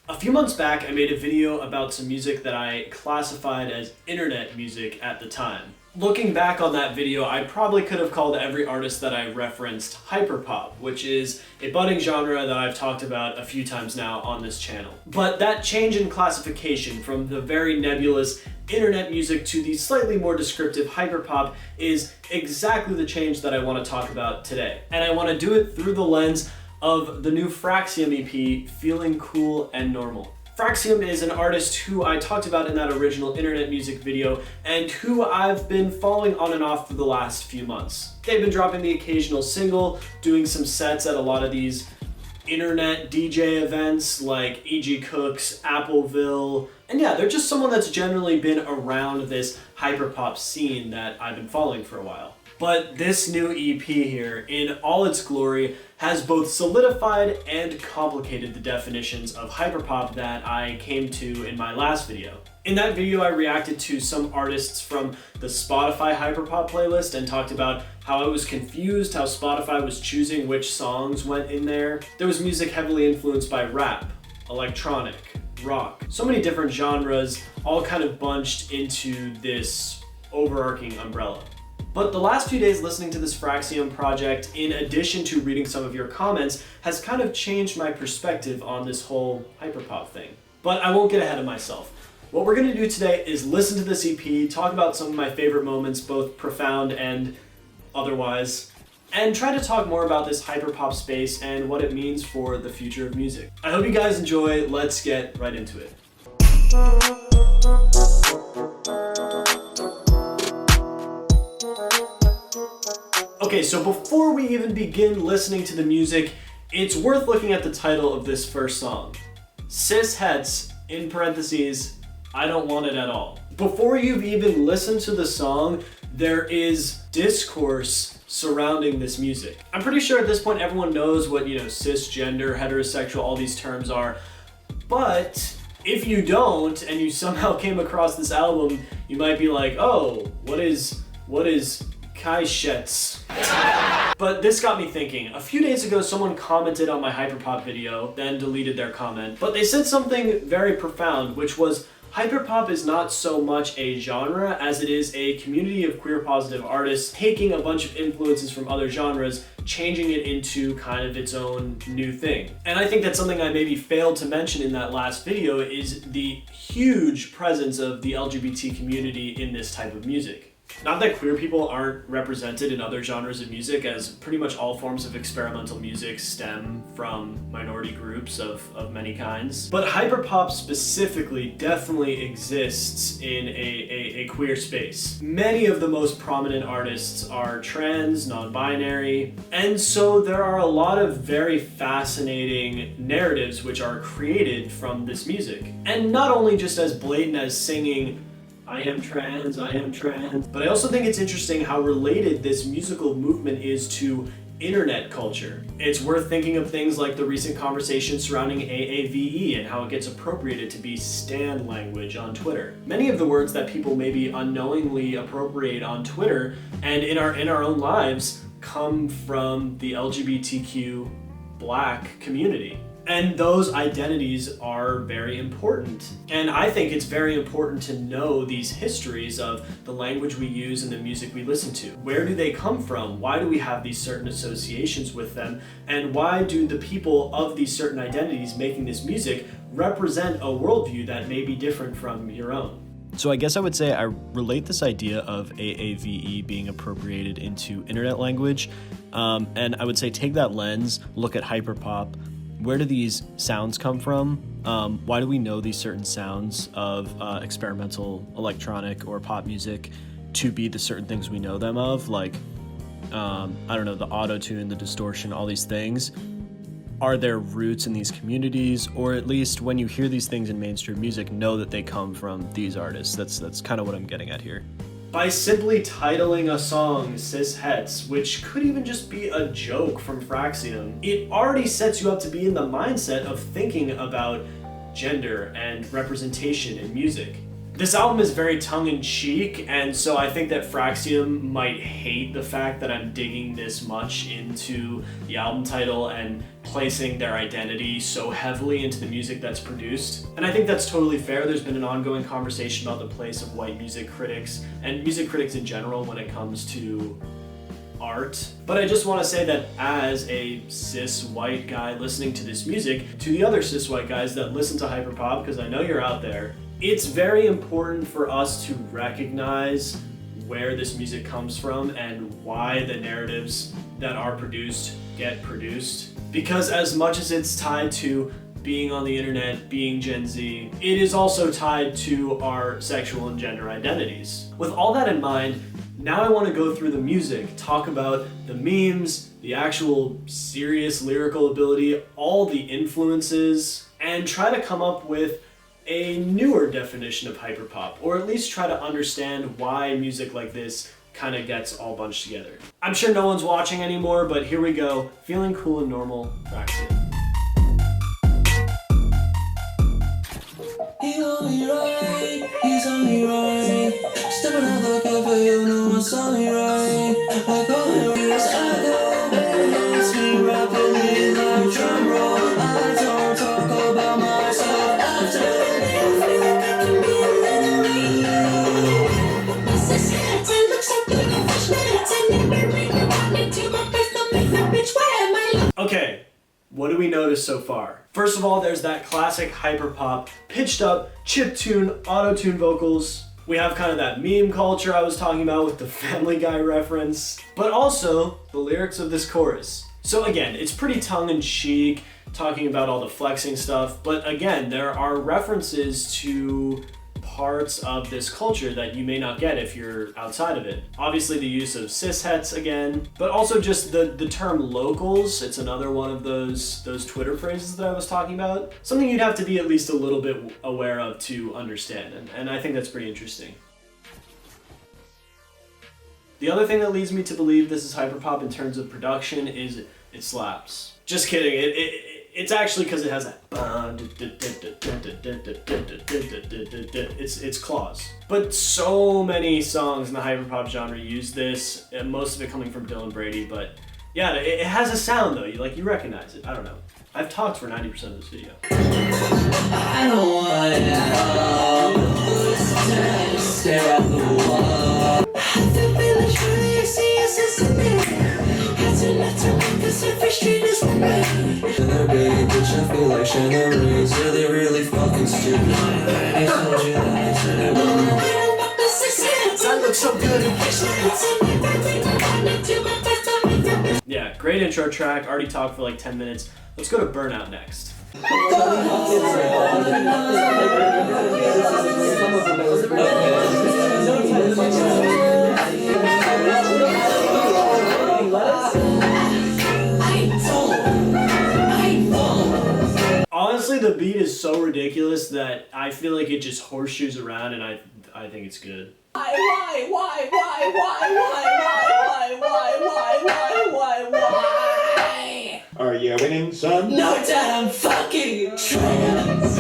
A few months back, I made a video about some music that I classified as internet music at the time. Looking back on that video, I probably could have called every artist that I referenced hyperpop, which is a budding genre that I've talked about a few times now on this channel. But that change in classification from the very nebulous internet music to the slightly more descriptive hyperpop is exactly the change that I want to talk about today. And I want to do it through the lens of the new Fraxiom EP, Feeling Cool and Normal. Fraxiom is an artist who I talked about in that original internet music video and who I've been following on and off for the last few months. They've been dropping the occasional single, doing some sets at a lot of these internet DJ events like E.G. Cook's, Appleville, and yeah, they're just someone that's generally been around this hyperpop scene that I've been following for a while. But this new EP here, in all its glory, has both solidified and complicated the definitions of hyperpop that I came to in my last video. In that video, I reacted to some artists from the Spotify hyperpop playlist and talked about how I was confused how Spotify was choosing which songs went in there. There was music heavily influenced by rap, electronic, rock, so many different genres, all kind of bunched into this overarching umbrella. But the last few days listening to this Fraxiom project, in addition to reading some of your comments, has kind of changed my perspective on this whole hyperpop thing. But I won't get ahead of myself. What we're gonna do today is listen to this EP, talk about some of my favorite moments, both profound and otherwise, and try to talk more about this hyperpop space and what it means for the future of music. I hope you guys enjoy. Let's get right into it. Okay, so before we even begin listening to the music, it's worth looking at the title of this first song. Cis hets, in parentheses, I don't want it at all. Before you've even listened to the song, there is discourse surrounding this music. I'm pretty sure at this point everyone knows what, cisgender, heterosexual, all these terms are, but if you don't and you somehow came across this album, you might be like, oh, what is Kaishets? But this got me thinking. A few days ago, someone commented on my hyperpop video, then deleted their comment, but they said something very profound, which was, hyperpop is not so much a genre as it is a community of queer positive artists taking a bunch of influences from other genres, changing it into kind of its own new thing. And I think that's something I maybe failed to mention in that last video is the huge presence of the LGBT community in this type of music. Not that queer people aren't represented in other genres of music, as pretty much all forms of experimental music stem from minority groups of many kinds. But hyperpop specifically definitely exists in a queer space. Many of the most prominent artists are trans, non-binary, and so there are a lot of very fascinating narratives which are created from this music. And not only just as blatant as singing, I am trans, but I also think it's interesting how related this musical movement is to internet culture. It's worth thinking of things like the recent conversation surrounding AAVE and how it gets appropriated to be stan language on Twitter. Many of the words that people maybe unknowingly appropriate on Twitter and in our own lives come from the LGBTQ Black community. And those identities are very important. And I think it's very important to know these histories of the language we use and the music we listen to. Where do they come from? Why do we have these certain associations with them? And why do the people of these certain identities making this music represent a worldview that may be different from your own? So I guess I would say I relate this idea of AAVE being appropriated into internet language. And I would say take that lens, look at hyperpop. Where do these sounds come from? Why do we know these certain sounds of experimental electronic or pop music to be the certain things we know them of? Like, I don't know, the auto-tune, the distortion, all these things. Are there roots in these communities? Or at least when you hear these things in mainstream music, know that they come from these artists. That's kind of what I'm getting at here. By simply titling a song Cis Hets, which could even just be a joke from Fraxiom, it already sets you up to be in the mindset of thinking about gender and representation in music. This album is very tongue-in-cheek, and so I think that Fraxiom might hate the fact that I'm digging this much into the album title and placing their identity so heavily into the music that's produced. And I think that's totally fair. There's been an ongoing conversation about the place of white music critics, and music critics in general when it comes to art. But I just want to say that as a cis white guy listening to this music, to the other cis white guys that listen to Hyperpop, because I know you're out there, it's very important for us to recognize where this music comes from and why the narratives that are produced get produced. Because as much as it's tied to being on the internet, being Gen Z, it is also tied to our sexual and gender identities. With all that in mind, now I want to go through the music, talk about the memes, the actual serious lyrical ability, all the influences, and try to come up with a newer definition of hyperpop, or at least try to understand why music like this kind of gets all bunched together. I'm sure no one's watching anymore, but here we go. Feeling Cool and Normal, Fraxiom. He on me right, he's on me right. Stepping out the cafe, you know what's on me right. I go here as I go, it's me rapidly like drum roll. I don't talk about myself after. Okay, what do we notice so far? First of all, there's that classic hyperpop, pitched up, chiptune, auto-tune vocals. We have kind of that meme culture I was talking about with the Family Guy reference, but also the lyrics of this chorus. So again, it's pretty tongue-in-cheek, talking about all the flexing stuff, but again, there are references to parts of this culture that you may not get if you're outside of it. Obviously the use of cishets again, but also just the term locals. It's another one of those Twitter phrases that I was talking about. Something you'd have to be at least a little bit aware of to understand, and I think that's pretty interesting. The other thing that leads me to believe this is hyperpop in terms of production is it slaps. Just kidding, it's actually because it has that it's claws. But so many songs in the hyperpop genre use this, and most of it coming from Dylan Brady, but yeah, it has a sound though, you recognize it. I don't know. I've talked for 90% of this video. I don't want to stare at the wall. I feel really truly you see us as a man. Not to make this every street is for me. The big bitch, I feel like chandeliers. Really, really fucking stupid. I told you that I said it wrong. I look so good. Yeah, great intro track. Already talked for like 10 minutes. Let's go to Burnout next. Honestly, the beat is so ridiculous that I feel like it just horseshoes around, and I think it's good. Why? Are you winning, son? No, Dad, I'm fucking trans.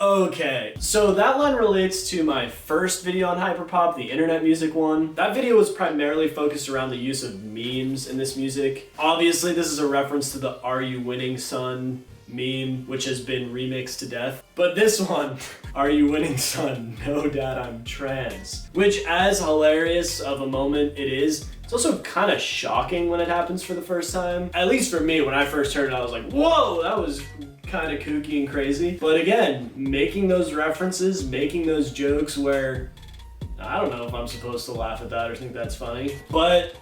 Okay, so that line relates to my first video on Hyperpop, the internet music one. That video was primarily focused around the use of memes in this music. Obviously, this is a reference to the "Are you winning, son?" meme, which has been remixed to death. But this one, "Are you winning, son? No, Dad, I'm trans." Which, as hilarious of a moment it is, it's also kind of shocking when it happens for the first time. At least for me, when I first heard it, I was like, whoa, that was kind of kooky and crazy. But again, making those references, making those jokes where I don't know if I'm supposed to laugh at that or think that's funny, but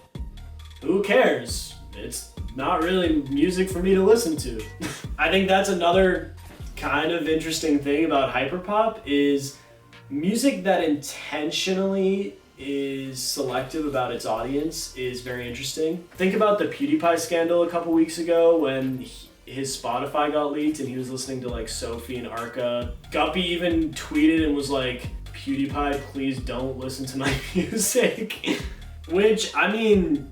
who cares? It's not really music for me to listen to. I think that's another kind of interesting thing about hyperpop is music that intentionally is selective about its audience is very interesting. Think about the PewDiePie scandal a couple weeks ago when his Spotify got leaked and he was listening to like Sophie and Arca. GUPI even tweeted and was like, "PewDiePie, please don't listen to my music." Which, I mean,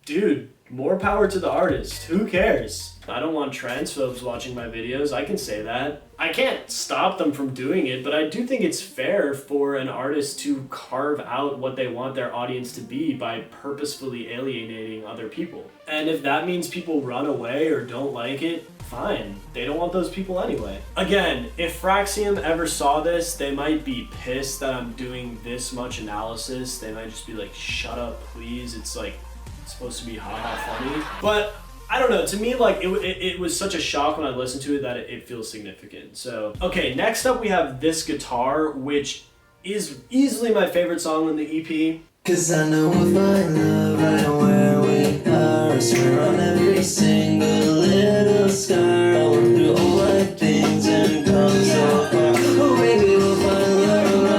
dude, more power to the artist. Who cares? I don't want transphobes watching my videos. I can say that. I can't stop them from doing it, but I do think it's fair for an artist to carve out what they want their audience to be by purposefully alienating other people. And if that means people run away or don't like it, fine. They don't want those people anyway. Again, if Fraxiom ever saw this, they might be pissed that I'm doing this much analysis. They might just be like, shut up, please. It's like, it's supposed to be haha funny. But I don't know, to me, like, it was such a shock when I listened to it that it feels significant. So, okay, next up we have This Guitar, which is easily my favorite song on the EP. Cause I know we'll find love right where we are. I swear on every single little scar. I went through all my things and come so far. Oh baby, we'll find love right where we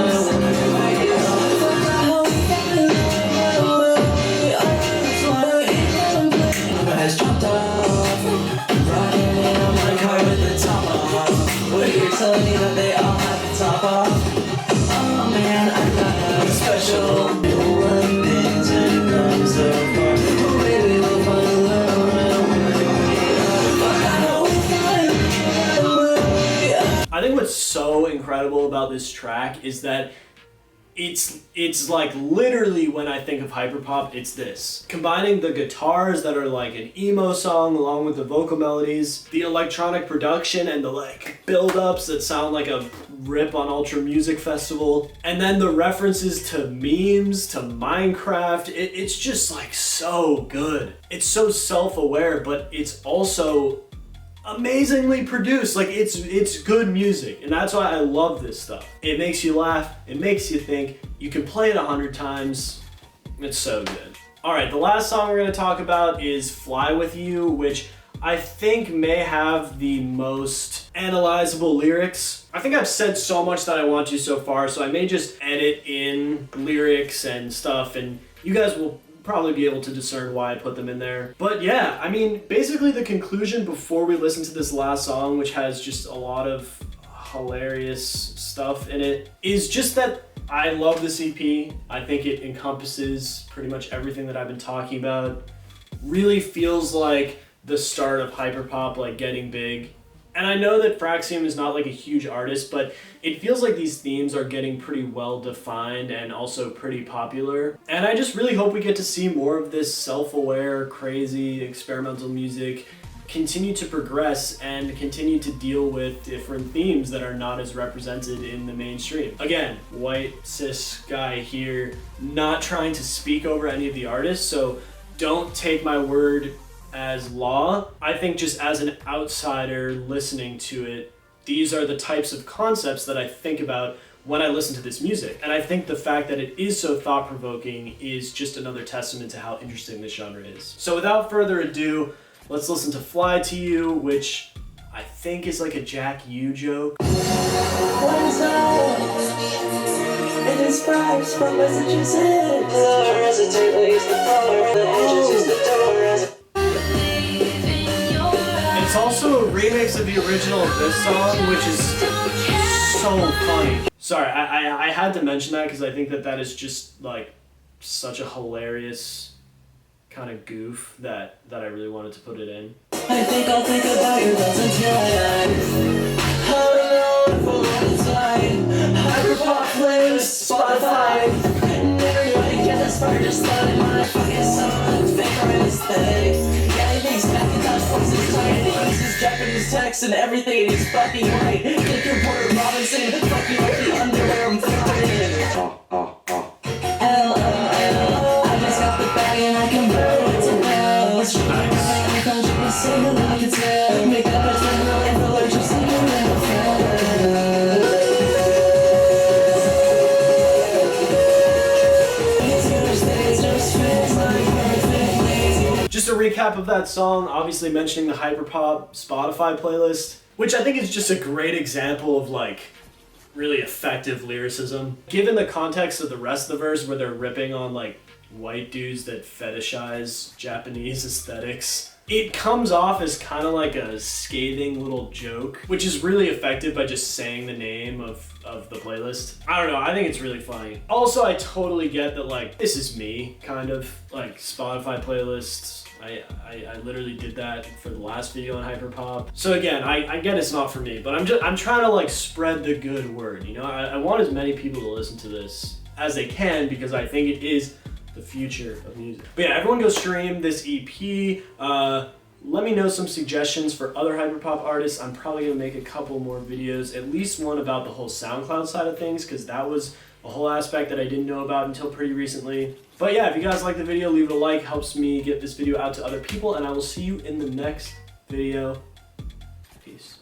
are. My head's dropped off. Riding in on my car with the top off. What you're telling me that they all have the top off. Oh man, I got a special. I think what's so incredible about this track is that it's like literally when I think of hyperpop, it's this. Combining the guitars that are like an emo song along with the vocal melodies, the electronic production and the like build-ups that sound like a rip on Ultra Music Festival, and then the references to memes, to Minecraft, it's just like so good. It's so self-aware, but it's also amazingly produced. Like it's good music, and that's why I love this stuff. It makes you laugh, it makes you think, you can play it 100 times. It's so good. All right, the last song we're gonna talk about is Fly With You, which I think may have the most analyzable lyrics. I think I've said so much that I want to so far, so I may just edit in lyrics and stuff, and you guys will probably be able to discern why I put them in there. But yeah, I mean, basically the conclusion before we listen to this last song, which has just a lot of hilarious stuff in it, is just that I love this EP. I think it encompasses pretty much everything that I've been talking about. Really feels like the start of hyperpop, like getting big. And I know that Fraxiom is not like a huge artist, but it feels like these themes are getting pretty well defined and also pretty popular. And I just really hope we get to see more of this self-aware, crazy, experimental music continue to progress and continue to deal with different themes that are not as represented in the mainstream. Again, white, cis guy here, not trying to speak over any of the artists, so don't take my word as law. I think just as an outsider listening to it, these are the types of concepts that I think about when I listen to this music. And I think the fact that it is so thought-provoking is just another testament to how interesting this genre is. So without further ado, let's listen to Fly to You, which I think is like a Jack U joke. It is sparks from Massachusetts. Hesitate, leaves the floor. The edges is the door. It's also a remix of the original of this song, which is so funny. Sorry, I had to mention that because I think that is just like such a hilarious kind of goof that I really wanted to put it in. I think I'll think about your thoughts until I hold on for the time. Hyperpop playlist, Spotify. Never really get this far, just let my fucking someone's favorite aesthetic. Yeah, he thinks Macintosh voices tight. He uses Japanese text and everything is fucking right. Think you're Porter Robinson, fuck you with the underwear I'm throwing in. LOL, I just got the bag and I convert it to Welsh. I thought you could say that I could tell. Make that much from real life, allergic to Just a recap of that song, obviously mentioning the Hyperpop Spotify playlist, which I think is just a great example of like really effective lyricism. Given the context of the rest of the verse where they're ripping on like white dudes that fetishize Japanese aesthetics, it comes off as kind of like a scathing little joke, which is really effective by just saying the name of the playlist. I don't know, I think it's really funny. Also, I totally get that like, this is me, kind of, like Spotify playlists I literally did that for the last video on Hyperpop. So again, I get it's not for me, but I'm trying to like spread the good word, you know? I want as many people to listen to this as they can because I think it is the future of music. But yeah, everyone go stream this EP. Let me know some suggestions for other Hyperpop artists. I'm probably gonna make a couple more videos, at least one about the whole SoundCloud side of things, because that was a whole aspect that I didn't know about until pretty recently. But yeah, if you guys like the video, leave it a like, helps me get this video out to other people, and I will see you in the next video. Peace.